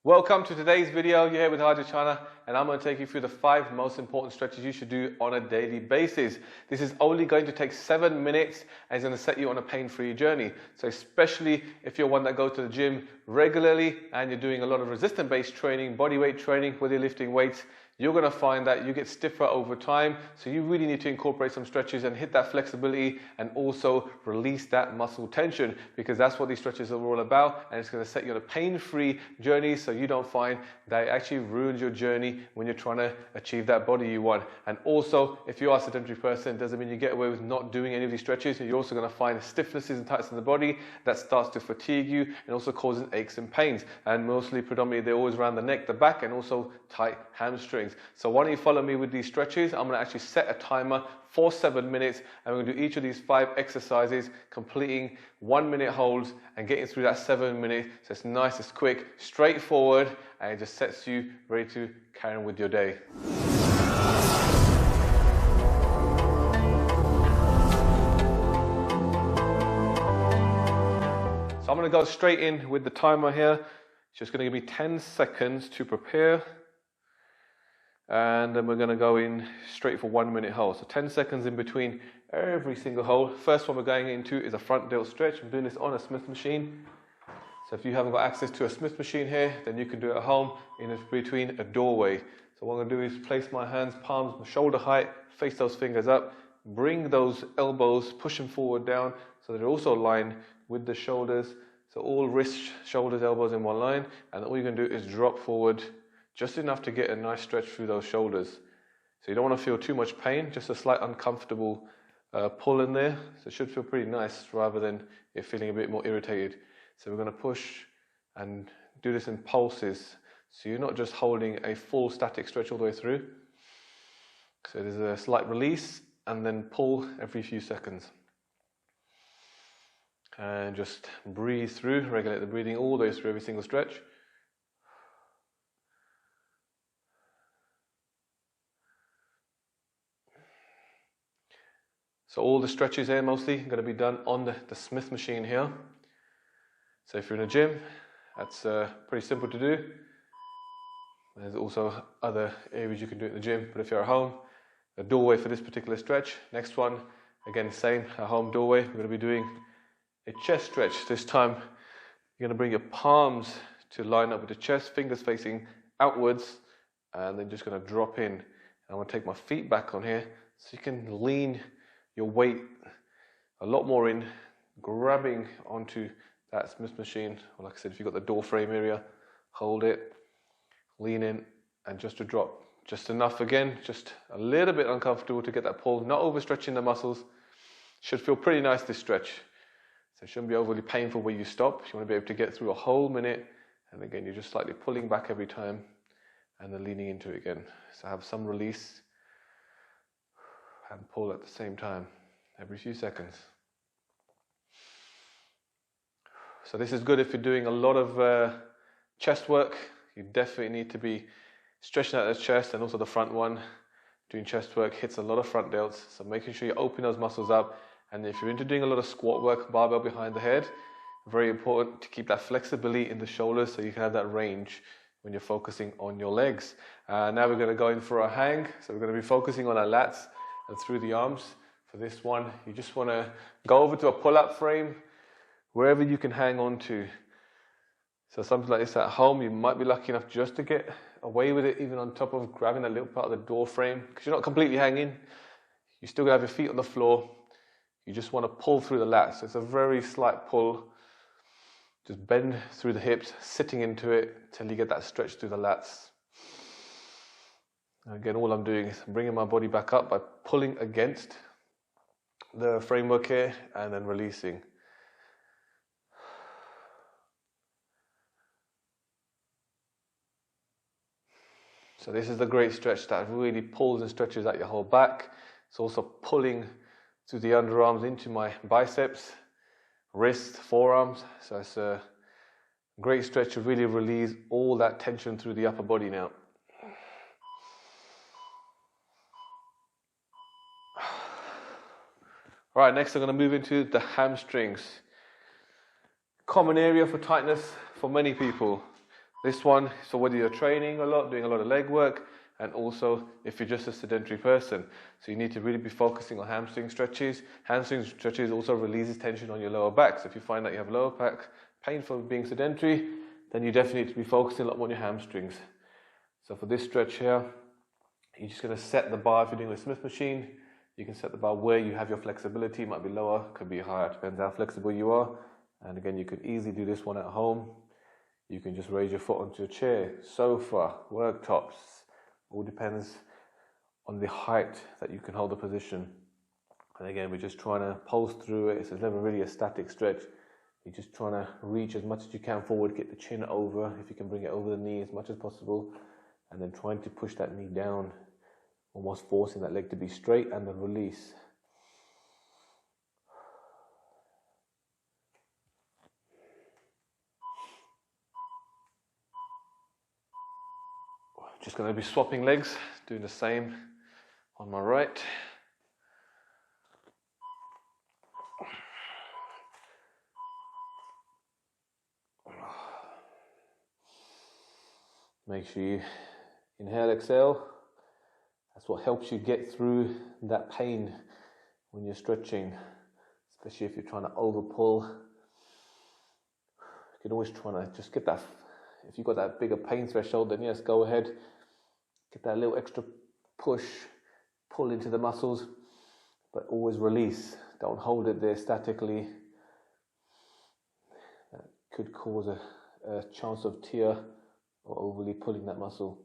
Welcome to today's video. You're here with Haji Chana, and I'm going to take you through the 5 most important stretches you should do on a daily basis. This is only going to take 7 minutes and it's going to set you on a pain-free journey. So especially if you're one that goes to the gym regularly and you're doing a lot of resistance-based training, body weight training, whether you're lifting weights, you're going to find that you get stiffer over time. So you really need to incorporate some stretches and hit that flexibility and also release that muscle tension, because that's what these stretches are all about, and it's going to set you on a pain-free journey so you don't find that it actually ruins your journey when you're trying to achieve that body you want. And also, if you are a sedentary person, it doesn't mean you get away with not doing any of these stretches. You're also going to find stiffnesses and tightness in the body that starts to fatigue you and also causing aches and pains. And mostly, predominantly, they're always around the neck, the back, and also tight hamstrings. So why don't you follow me with these stretches? I'm going to actually set a timer for 7 minutes, and we're going to do each of these 5 exercises, completing 1-minute holds and getting through that 7 minutes. So it's nice, it's quick, straightforward, and it just sets you ready to carry on with your day. So I'm going to go straight in with the timer here. It's just going to give me 10 seconds to prepare. And then we're going to go in straight for 1-minute hold. So 10 seconds in between every single hold. First one we're going into is a front delt stretch. I'm doing this on a Smith machine. So if you haven't got access to a Smith machine here, then you can do it at home in between a doorway. So what I'm going to do is place my hands, palms, shoulder height, face those fingers up, bring those elbows, push them forward down so that they're also aligned with the shoulders. So all wrists, shoulders, elbows in one line. And all you're going to do is drop forward just enough to get a nice stretch through those shoulders. So you don't want to feel too much pain, just a slight uncomfortable pull in there. So it should feel pretty nice rather than it feeling a bit more irritated. So we're going to push and do this in pulses. So you're not just holding a full static stretch all the way through. So there's a slight release and then pull every few seconds. And just breathe through, regulate the breathing all the way through every single stretch. So all the stretches here mostly going to be done on the Smith machine here. So if you're in a gym, that's pretty simple to do. There's also other areas you can do it in the gym, but if you're at home, a doorway for this particular stretch. Next one, again, same, a home doorway. We're going to be doing a chest stretch. This time, you're going to bring your palms to line up with the chest, fingers facing outwards, and then just going to drop in. And I'm going to take my feet back on here so you can lean your weight a lot more in, grabbing onto that Smith machine. Or like I said, if you've got the door frame area, hold it, lean in, and just to drop. Just enough again, just a little bit uncomfortable to get that pull, not overstretching the muscles. Should feel pretty nice, this stretch. So it shouldn't be overly painful where you stop. You want to be able to get through a whole minute, and again, you're just slightly pulling back every time, and then leaning into it again. So have some release, and pull at the same time, every few seconds. So this is good if you're doing a lot of chest work. You definitely need to be stretching out the chest, and also the front one. Doing chest work hits a lot of front delts, so making sure you open those muscles up. And if you're into doing a lot of squat work, barbell behind the head, very important to keep that flexibility in the shoulders so you can have that range when you're focusing on your legs. Now we're going to go in for a hang. So we're going to be focusing on our lats and through the arms. For this one, you just want to go over to a pull-up frame, wherever you can hang on to. So something like this at home, you might be lucky enough just to get away with it, even on top of grabbing a little part of the door frame, because you're not completely hanging. You still got to have your feet on the floor. You just want to pull through the lats. So it's a very slight pull. Just bend through the hips, sitting into it till you get that stretch through the lats. Again, all I'm doing is bringing my body back up by pulling against the framework here and then releasing. So this is the great stretch that really pulls and stretches out your whole back. It's also pulling through the underarms into my biceps, wrists, forearms. So it's a great stretch to really release all that tension through the upper body now. All right, next I'm going to move into the hamstrings. Common area for tightness for many people. This one, so whether you're training a lot, doing a lot of leg work, and also if you're just a sedentary person. So you need to really be focusing on hamstring stretches. Hamstring stretches also releases tension on your lower back. So if you find that you have lower back pain from being sedentary, then you definitely need to be focusing a lot more on your hamstrings. So for this stretch here, you're just going to set the bar. If you're doing a Smith machine, you can set the bar where you have your flexibility. It might be lower, could be higher, depends how flexible you are. And again, you could easily do this one at home. You can just raise your foot onto a chair, sofa, worktops. All depends on the height that you can hold the position. And again, we're just trying to pulse through it. It's never really a static stretch. You're just trying to reach as much as you can forward, get the chin over, if you can bring it over the knee as much as possible, and then trying to push that knee down, almost forcing that leg to be straight, and then release. Just going to be swapping legs, doing the same on my right. Make sure you inhale, exhale. That's what helps you get through that pain when you're stretching, especially if you're trying to over pull. You can always try to just get that. If you've got that bigger pain threshold, then yes, go ahead. Get that little extra push, pull into the muscles, but always release. Don't hold it there statically. That could cause a chance of tear or overly pulling that muscle.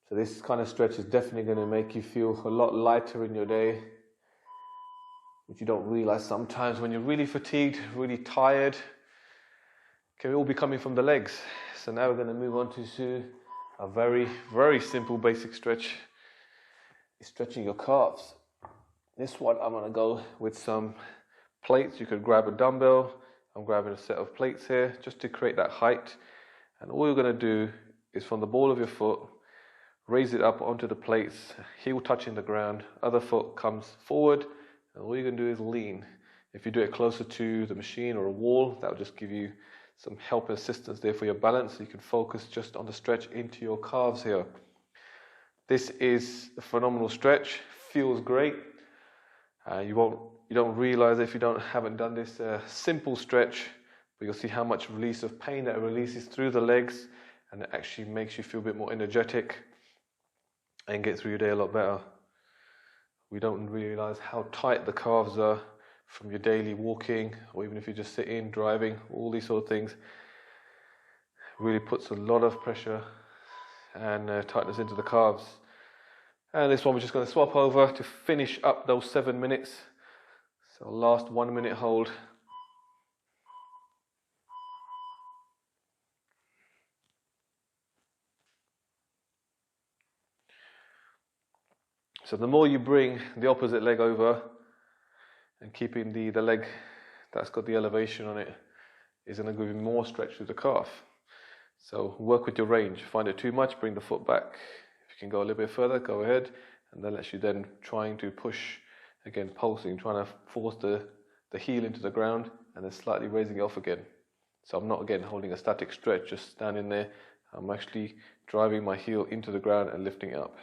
So this kind of stretch is definitely going to make you feel a lot lighter in your day, which you don't realize sometimes when you're really fatigued, really tired. Can all be coming from the legs. So now we're going to move on to a very, very simple basic stretch. It's stretching your calves. This one I'm going to go with some plates. You could grab a dumbbell. I'm grabbing a set of plates here just to create that height. And all you're going to do is from the ball of your foot, raise it up onto the plates, heel touching the ground, other foot comes forward, and all you can do is lean. If you do it closer to the machine or a wall, that will just give you some help and assistance there for your balance. So you can focus just on the stretch into your calves here. This is a phenomenal stretch, feels great. You don't realize if you haven't done this simple stretch, but you'll see how much release of pain that releases through the legs, and it actually makes you feel a bit more energetic and get through your day a lot better. We don't realize how tight the calves are from your daily walking, or even if you're just sitting, driving, all these sort of things. It really puts a lot of pressure and tightness into the calves. And this one we're just going to swap over to finish up those 7 minutes. So last 1 minute hold. So the more you bring the opposite leg over and keeping the leg that's got the elevation on it is going to give you more stretch through the calf. So work with your range. Find it too much, bring the foot back. If you can go a little bit further, go ahead. And then actually then trying to push, again pulsing, trying to force the heel into the ground and then slightly raising it off again. So I'm not again holding a static stretch, just standing there. I'm actually driving my heel into the ground and lifting it up.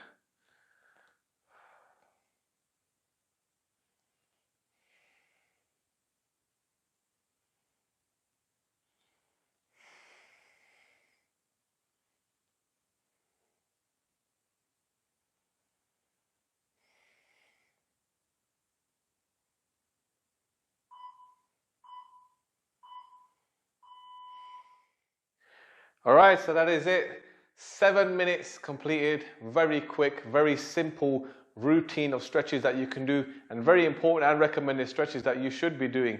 All right, so that is it. 7 minutes completed, very quick, very simple routine of stretches that you can do, and very important and recommended stretches that you should be doing.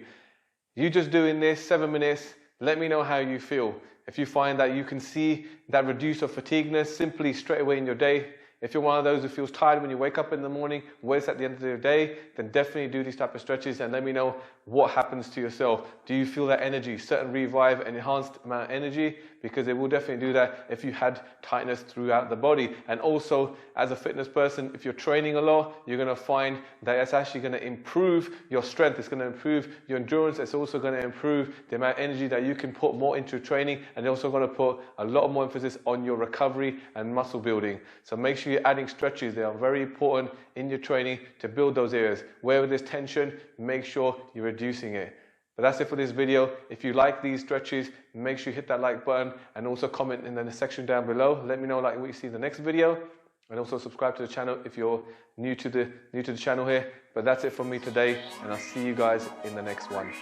You just doing this 7 minutes, let me know how you feel. If you find that you can see that reduce of fatigueness simply straight away in your day, If you're one of those who feels tired when you wake up in the morning, wakes at the end of the day, then definitely do these type of stretches and let me know what happens to yourself. Do you feel that energy, certain revive and enhanced amount of energy? Because it will definitely do that if you had tightness throughout the body. And also, as a fitness person, if you're training a lot, you're going to find that it's actually going to improve your strength. It's going to improve your endurance. It's also going to improve the amount of energy that you can put more into training, and they're also going to put a lot more emphasis on your recovery and muscle building. So make sure you're adding stretches. They are very important in your training to build those areas. Where there's tension, make sure you're reducing it. But that's it for this video. If you like these stretches, make sure you hit that like button and also comment in the section down below. Let me know what you see in the next video, and also subscribe to the channel if you're new to the channel here. But that's it from me today, and I'll see you guys in the next one.